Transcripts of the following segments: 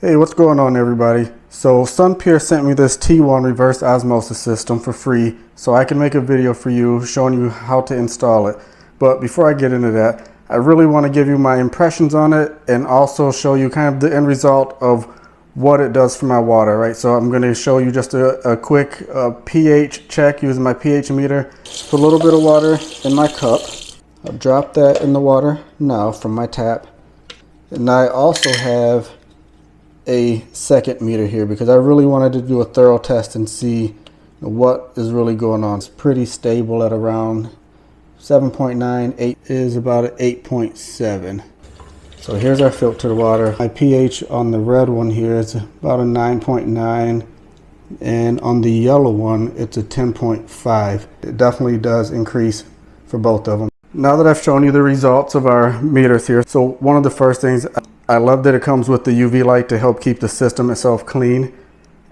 Hey, what's going on everybody? So SimPure sent me this T1 reverse osmosis system for free so I can make a video for you showing you how to install it. But before I get into that, I really want to give you my impressions on it and also show you kind of the end result of what it does for my water, right? So I'm going to show you just a quick pH check using my pH meter. Put a little bit of water in my cup. I'll drop that in the water now from my tap. And I also have a second meter here because I really wanted to do a thorough test and see what is really going on. It's pretty stable at around 7.9. 8 is about an 8.7. So here's our filtered water. My pH on the red one here is about a 9.9, and on the yellow one it's a 10.5. It definitely does increase for both of them. Now that I've shown you the results of our meters here, so one of the first things, I love that it comes with the UV light to help keep the system itself clean.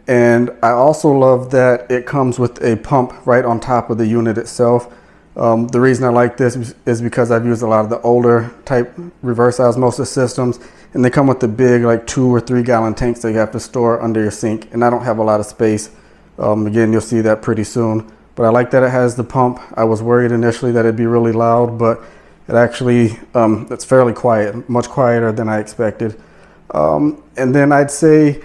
And I also love that it comes with a pump right on top of the unit itself. The reason I like this is because I've used a lot of the older type reverse osmosis systems, and they come with the big like 2 or 3 gallon tanks that you have to store under your sink, and I don't have a lot of space. Again, you'll see that pretty soon. But I like that it has the pump. I was worried initially that it'd be really loud, but it actually, it's fairly quiet, much quieter than I expected. And then I'd say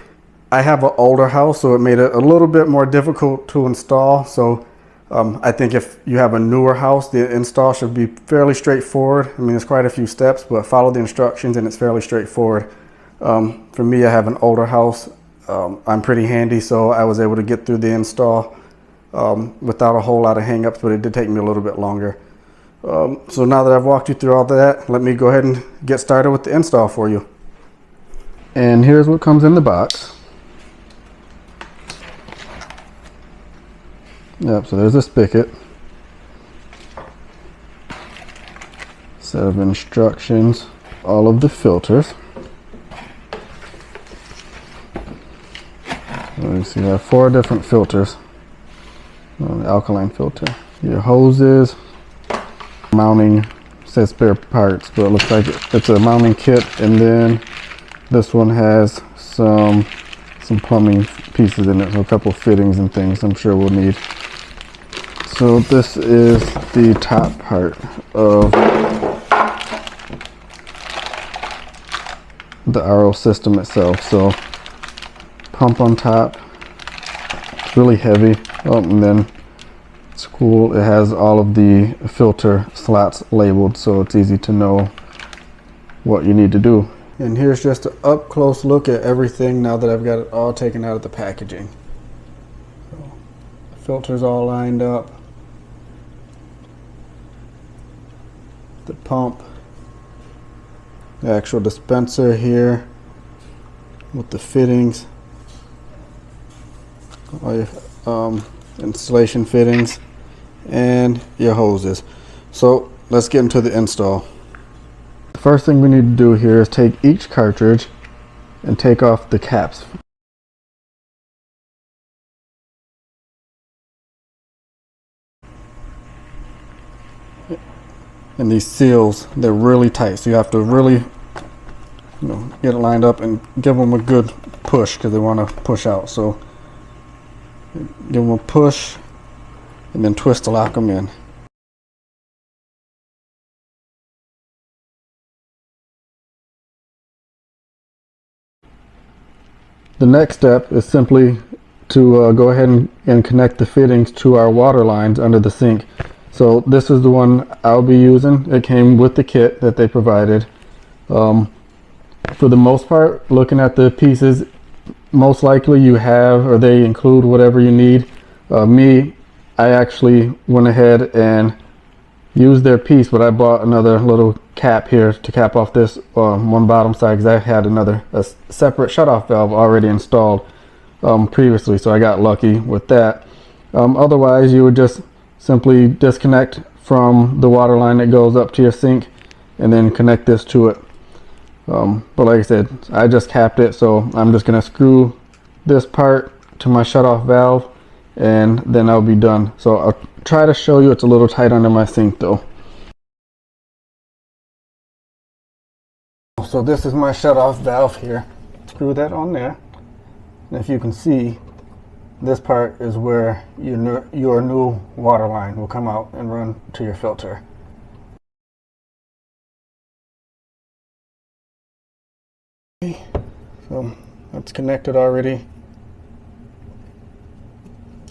I have an older house, so it made it a little bit more difficult to install. So I think if you have a newer house, the install should be fairly straightforward. I mean, there's quite a few steps, but follow the instructions and it's fairly straightforward. For me, I have an older house. I'm pretty handy, so I was able to get through the install without a whole lot of hang-ups, but it did take me a little bit longer. So now that I've walked you through all that, let me go ahead and get started with the install for you. And here's what comes in the box. Yep, so there's a spigot. Set of instructions, all of the filters. So you see I have 4 different filters. The alkaline filter. Your hoses, mounting, says spare parts, but it looks like it's a mounting kit, and then this one has some plumbing pieces in it, so a couple fittings and things I'm sure we'll need. So this is the top part of the RO system itself. So pump on top, it's really heavy. Oh, and then it's cool, it has all of the filter slots labeled, so it's easy to know what you need to do. And here's just an up close look at everything now that I've got it all taken out of the packaging. So, the filters all lined up, the pump, the actual dispenser here with the fittings, all your installation fittings, and your hoses. So let's get into the install. The first thing we need to do here is take each cartridge and take off the caps. And these seals, they're really tight, so you have to really get it lined up and give them a good push because they want to push out. So give them a push and then twist to lock them in. The next step is simply to go ahead and connect the fittings to our water lines under the sink. So this is the one I'll be using. It came with the kit that they provided. For the most part, looking at the pieces, most likely you have, or they include whatever you need. I actually went ahead and used their piece, but I bought another little cap here to cap off this one bottom side because I had a separate shutoff valve already installed previously, so I got lucky with that. Otherwise, you would just simply disconnect from the water line that goes up to your sink and then connect this to it. But like I said, I just capped it, so I'm just going to screw this part to my shutoff valve and then I'll be done. So I'll try to show you. It's a little tight under my sink though. So this is my shutoff valve here. screw that on there. And if you can see, this part is where your new water line will come out and run to your filter. So that's connected already.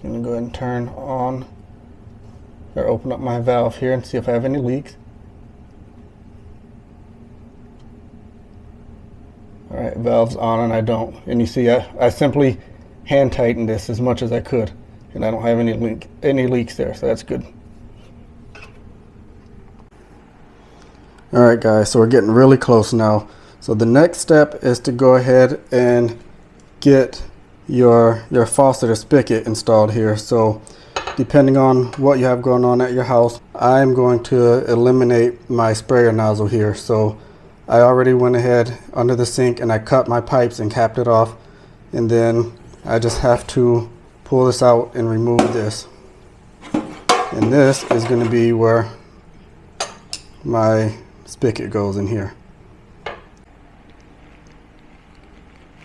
I'm going to go ahead and turn on or open up my valve here and see if I have any leaks. Alright, valve's on and I don't. And you see I simply hand tightened this as much as I could, and I don't have any leaks there, so that's good. Alright guys, so we're getting really close now. So the next step is to go ahead and get your faucet or spigot installed here. So depending on what you have going on at your house, I'm going to eliminate my sprayer nozzle here. So I already went ahead under the sink and I cut my pipes and capped it off, and then I just have to pull this out and remove this. And this is going to be where my spigot goes in here.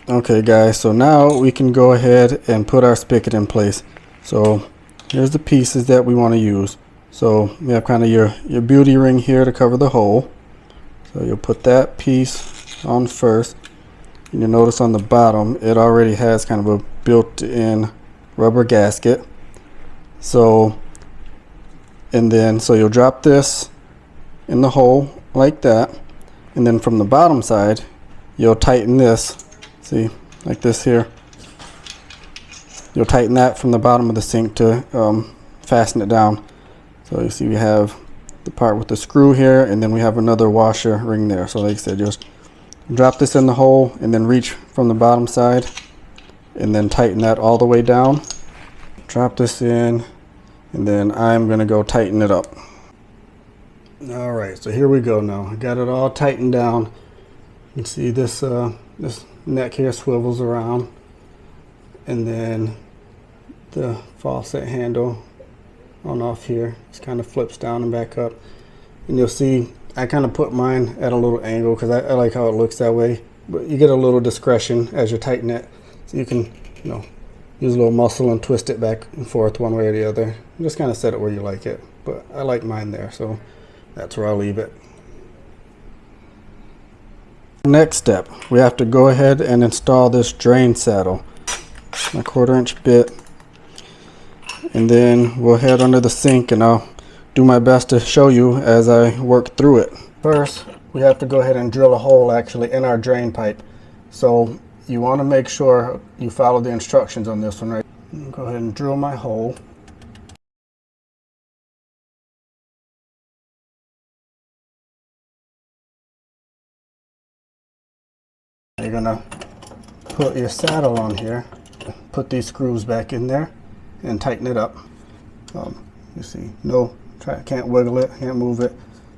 Okay guys, so now we can go ahead and put our spigot in place. So here's the pieces that we want to use. So we have kind of your beauty ring here to cover the hole. So you'll put that piece on first. And you'll notice on the bottom it already has kind of a built-in rubber gasket. So you'll drop this in the hole like that, and then from the bottom side you'll tighten this. See, like this here. You'll tighten that from the bottom of the sink to fasten it down. So you see we have the part with the screw here, and then we have another washer ring there. So like I said, just drop this in the hole and then reach from the bottom side and then tighten that all the way down. Drop this in, and then I'm going to go tighten it up. Alright, so here we go now. I got it all tightened down. You can see this this neck here swivels around, and then the faucet handle on off here just kind of flips down and back up. And you'll see I kind of put mine at a little angle because I like how it looks that way, but you get a little discretion as you tighten it, so you can, you know, use a little muscle and twist it back and forth one way or the other. Just kind of set it where you like it, but I like mine there, so that's where I'll leave it. Next step, we have to go ahead and install this drain saddle, a 1/4-inch bit, and then we'll head under the sink and I'll do my best to show you as I work through it. First, we have to go ahead and drill a hole actually in our drain pipe. So you want to make sure you follow the instructions on this one, right? Go ahead and drill my hole. You're gonna put your saddle on here, put these screws back in there, and tighten it up. You see, can't wiggle it, can't move it.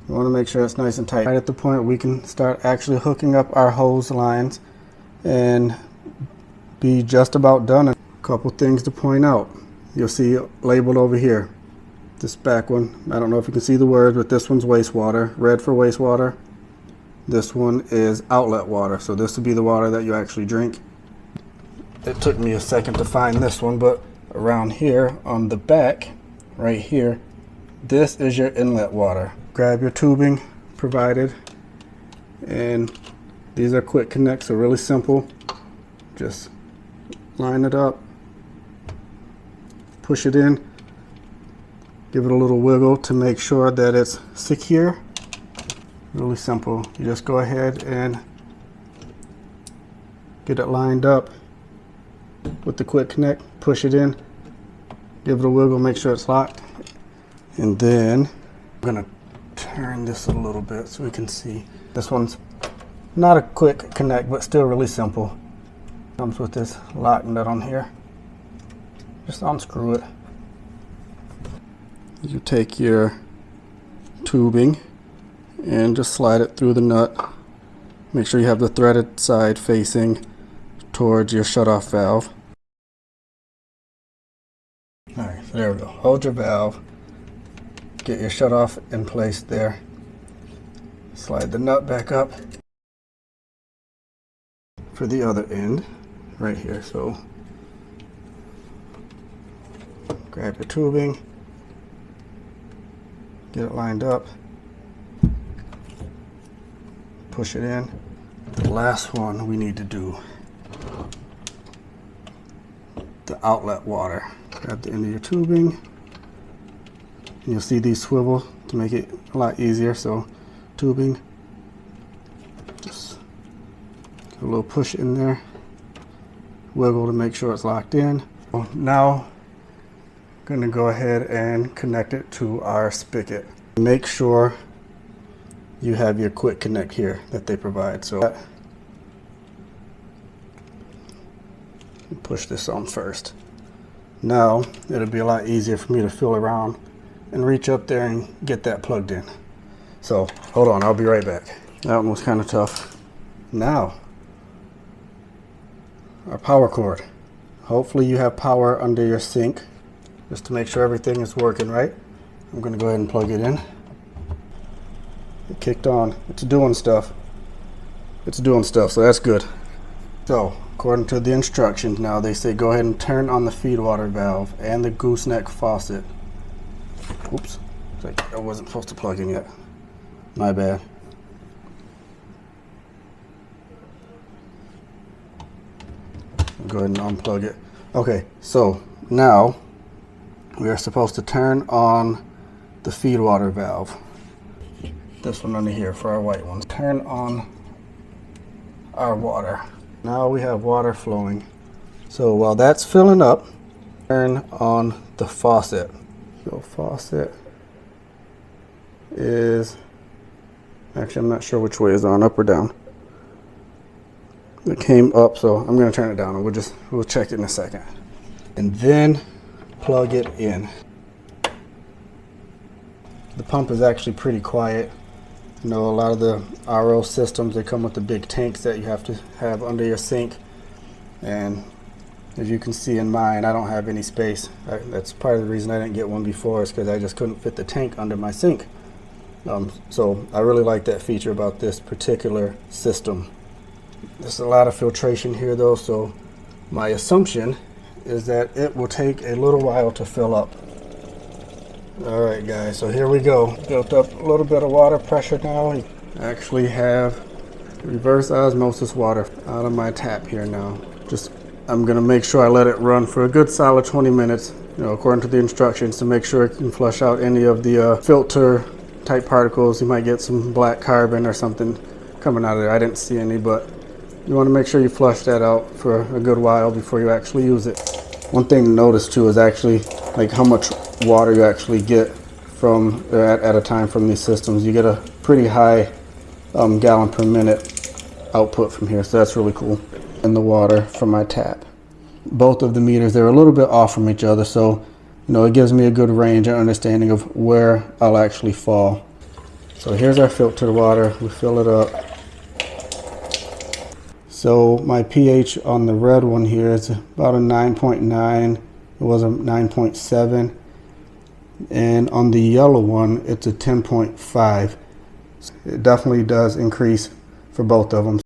You want to make sure it's nice and tight. Right at the point we can start actually hooking up our hose lines and be just about done. A couple things to point out. You'll see labeled over here, this back one. I don't know if you can see the word, but this one's wastewater, red for wastewater. This one is outlet water, so this would be the water that you actually drink. It took me a second to find this one, but around here on the back, right here, this is your inlet water. Grab your tubing provided, and these are quick connects, so really simple. Just line it up, push it in, give it a little wiggle to make sure that it's secure. Really simple. You just go ahead and get it lined up with the quick connect, push it in, give it a wiggle, make sure it's locked, and then I'm gonna turn this a little bit so we can see. This one's not a quick connect, but still really simple. Comes with this lock nut on here. Just unscrew it. You take your tubing and just slide it through the nut. Make sure you have the threaded side facing towards your shutoff valve. Alright, so there we go. Hold your valve. Get your shutoff in place there. Slide the nut back up. for the other end right here. So grab your tubing, get it lined up, push it in. The last one we need to do, the outlet water. Grab the end of your tubing, and you'll see these swivel to make it a lot easier. So tubing, just get a little push in there, wiggle to make sure it's locked in. Now I'm going to go ahead and connect it to our spigot. Make sure you have your quick connect here that they provide. So push this on first. Now it'll be a lot easier for me to feel around and reach up there and get that plugged in. So hold on, I'll be right back. That one was kind of tough. Now our power cord. Hopefully you have power under your sink, just to make sure everything is working right. I'm going to go ahead and plug it in. It kicked on. It's doing stuff. It's doing stuff, so that's good. So according to the instructions now, they say go ahead and turn on the feed water valve and the gooseneck faucet. Oops, I wasn't supposed to plug in yet. My bad. Go ahead and unplug it. Okay, so now we are supposed to turn on the feed water valve. This one under here for our white ones. Turn on our water. Now we have water flowing. So while that's filling up, turn on the faucet. So faucet is, actually I'm not sure which way is on, up or down. It came up, so I'm going to turn it down, and we'll check it in a second. And then plug it in. The pump is actually pretty quiet. You know, a lot of the RO systems, they come with the big tanks that you have to have under your sink. And as you can see in mine, I don't have any space. That's part of the reason I didn't get one before, is because I just couldn't fit the tank under my sink. So I really like that feature about this particular system. There's a lot of filtration here though, so my assumption is that it will take a little while to fill up. Alright guys, so here we go. Built up a little bit of water pressure now. I actually have reverse osmosis water out of my tap here now. I'm going to make sure I let it run for a good solid 20 minutes, according to the instructions, to make sure it can flush out any of the filter type particles. You might get some black carbon or something coming out of there. I didn't see any, but you want to make sure you flush that out for a good while before you actually use it. One thing to notice too is actually like how much water you actually get from at a time from these systems. You get a pretty high gallon per minute output from here, so that's really cool. And the water from my tap. Both of the meters, they're a little bit off from each other, so it gives me a good range and understanding of where I'll actually fall. So here's our filtered water. We fill it up. So my pH on the red one here is about a 9.9. It was a 9.7. And on the yellow one, it's a 10.5. It definitely does increase for both of them.